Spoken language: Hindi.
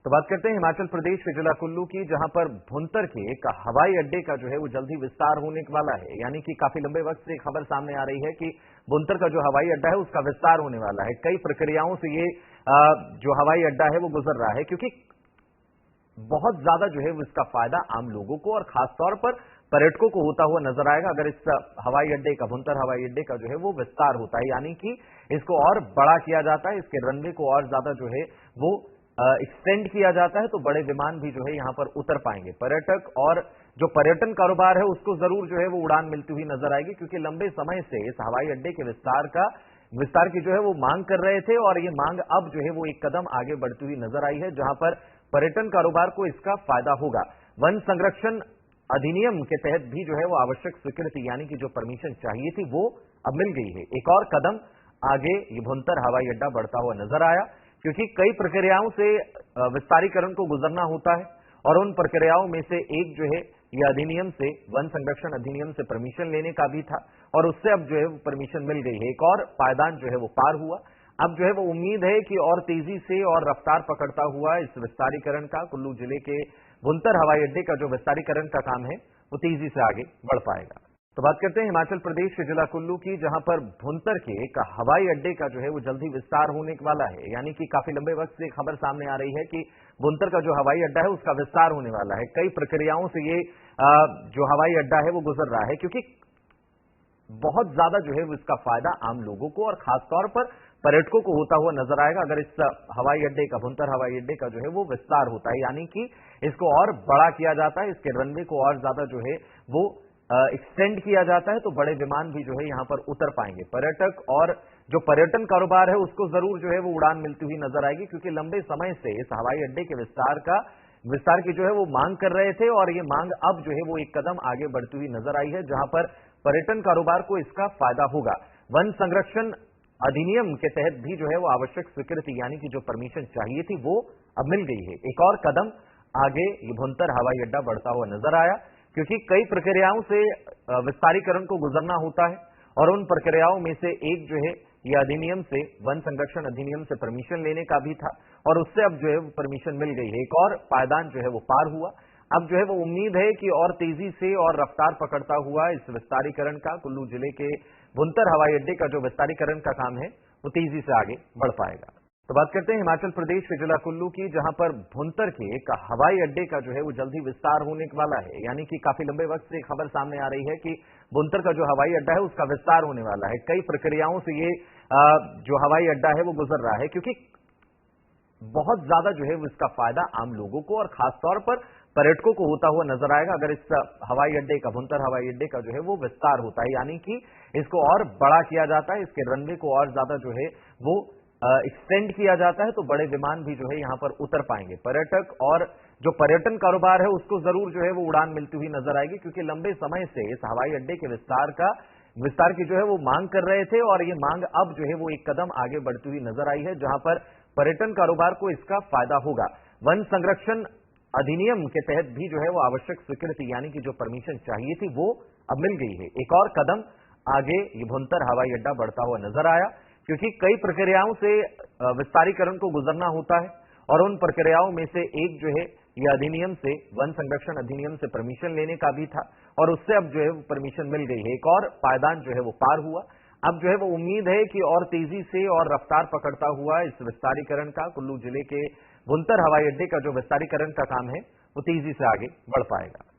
तो बात करते हैं हिमाचल प्रदेश के जिला कुल्लू की, जहां पर भुंतर के एक हवाई अड्डे का जो है वो जल्द ही विस्तार होने वाला है। यानी कि काफी लंबे वक्त से खबर सामने आ रही है कि भुंतर का जो हवाई अड्डा है उसका विस्तार होने वाला है। कई प्रक्रियाओं से ये जो हवाई अड्डा है वो गुजर रहा है, क्योंकि बहुत ज्यादा जो है वो इसका फायदा आम लोगों को और खासतौर पर पर्यटकों को होता हुआ नजर आएगा अगर इस हवाई अड्डे का, भुंतर हवाई अड्डे का जो है वो विस्तार होता है। यानी कि इसको और बड़ा किया जाता है, इसके रनवे को और ज्यादा जो है वो एक्सटेंड किया जाता है, तो बड़े विमान भी जो है यहां पर उतर पाएंगे। पर्यटक और जो पर्यटन कारोबार है उसको जरूर जो है वो उड़ान मिलती हुई नजर आएगी, क्योंकि लंबे समय से इस हवाई अड्डे के विस्तार की जो है वो मांग कर रहे थे और ये मांग अब जो है वो एक कदम आगे बढ़ती हुई नजर आई है, जहां पर पर्यटन कारोबार को इसका फायदा होगा। वन संरक्षण अधिनियम के तहत भी जो है वो आवश्यक स्वीकृति यानी कि जो परमिशन चाहिए थी वो अब मिल गई है। एक और कदम आगे ये भुंतर हवाई अड्डा बढ़ता हुआ नजर आया, क्योंकि कई प्रक्रियाओं से विस्तारीकरण को गुजरना होता है और उन प्रक्रियाओं में से एक जो है यह अधिनियम से, वन संरक्षण अधिनियम से परमिशन लेने का भी था और उससे अब जो है वो परमिशन मिल गई है। एक और पायदान जो है वो पार हुआ। अब जो है वो उम्मीद है कि और तेजी से और रफ्तार पकड़ता हुआ इस विस्तारीकरण का, कुल्लू जिले के भुंतर हवाई अड्डे का जो विस्तारीकरण का काम है वो तेजी से आगे बढ़ पाएगा। तो बात करते हैं हिमाचल प्रदेश के जिला कुल्लू की, जहां पर भुंतर के एक हवाई अड्डे का जो है वो जल्द ही विस्तार होने वाला है। यानी कि काफी लंबे वक्त से खबर सामने आ रही है कि भुंतर का जो हवाई अड्डा है उसका विस्तार होने वाला है। कई प्रक्रियाओं से ये जो हवाई अड्डा है वो गुजर रहा है, क्योंकि बहुत ज्यादा जो है वो इसका फायदा आम लोगों को और खासतौर पर पर्यटकों को होता हुआ नजर आएगा अगर इस हवाई अड्डे का, भुंतर हवाई अड्डे का जो है वो विस्तार होता है। यानी कि इसको और बड़ा किया जाता है, इसके रनवे को और ज्यादा जो है वो एक्सटेंड किया जाता है, तो बड़े विमान भी जो है यहां पर उतर पाएंगे। पर्यटक और जो पर्यटन कारोबार है उसको जरूर जो है वो उड़ान मिलती हुई नजर आएगी, क्योंकि लंबे समय से इस हवाई अड्डे के विस्तार की जो है वो मांग कर रहे थे और ये मांग अब जो है वो एक कदम आगे बढ़ती हुई नजर आई है, जहां पर पर्यटन कारोबार को इसका फायदा होगा। वन संरक्षण अधिनियम के तहत भी जो है वो आवश्यक स्वीकृति यानी कि जो परमिशन चाहिए थी वो अब मिल गई है। एक और कदम आगे ये भुंतर हवाई अड्डा बढ़ता हुआ नजर आया, क्योंकि कई प्रक्रियाओं से विस्तारीकरण को गुजरना होता है और उन प्रक्रियाओं में से एक जो है यह अधिनियम से, वन संरक्षण अधिनियम से परमिशन लेने का भी था और उससे अब जो है परमिशन मिल गई है। एक और पायदान जो है वो पार हुआ। अब जो है वो उम्मीद है कि और तेजी से और रफ्तार पकड़ता हुआ इस विस्तारीकरण का, कुल्लू जिले के भुंतर हवाई अड्डे का जो विस्तारीकरण का काम है वो तेजी से आगे बढ़ पाएगा। तो बात करते हैं हिमाचल प्रदेश के जिला कुल्लू की, जहां पर भुंतर के एक हवाई अड्डे का जो है वो जल्द ही विस्तार होने वाला है। यानी कि काफी लंबे वक्त से खबर सामने आ रही है कि भुंतर का जो हवाई अड्डा है उसका विस्तार होने वाला है। कई प्रक्रियाओं से ये जो हवाई अड्डा है वो गुजर रहा है, क्योंकि बहुत ज्यादा जो है वो इसका फायदा आम लोगों को और खासतौर पर पर्यटकों को होता हुआ नजर आएगा अगर इस हवाई अड्डे का, भुंतर हवाई अड्डे का जो है वो विस्तार होता है। यानी कि इसको और बड़ा किया जाता है, इसके रनवे को और ज्यादा जो है वो एक्सटेंड किया जाता है, तो बड़े विमान भी जो है यहां पर उतर पाएंगे। पर्यटक और जो पर्यटन कारोबार है उसको जरूर जो है वो उड़ान मिलती हुई नजर आएगी, क्योंकि लंबे समय से इस हवाई अड्डे के विस्तार की जो है वो मांग कर रहे थे और ये मांग अब जो है वो एक कदम आगे बढ़ती हुई नजर आई है, जहां पर पर्यटन कारोबार को इसका फायदा होगा। वन संरक्षण अधिनियम के तहत भी जो है वो आवश्यक स्वीकृति यानी कि जो परमिशन चाहिए थी वो अब मिल गई है। एक और कदम आगे ये भुंतर हवाई अड्डा बढ़ता हुआ नजर आया, क्योंकि कई प्रक्रियाओं से विस्तारीकरण को गुजरना होता है और उन प्रक्रियाओं में से एक जो है यह अधिनियम से, वन संरक्षण अधिनियम से परमिशन लेने का भी था और उससे अब जो है परमिशन मिल गई है। एक और पायदान जो है वो पार हुआ। अब जो है वो उम्मीद है कि और तेजी से और रफ्तार पकड़ता हुआ इस विस्तारीकरण का, कुल्लू जिले के भुंतर हवाई अड्डे का जो विस्तारीकरण का काम है वो तेजी से आगे बढ़ पाएगा।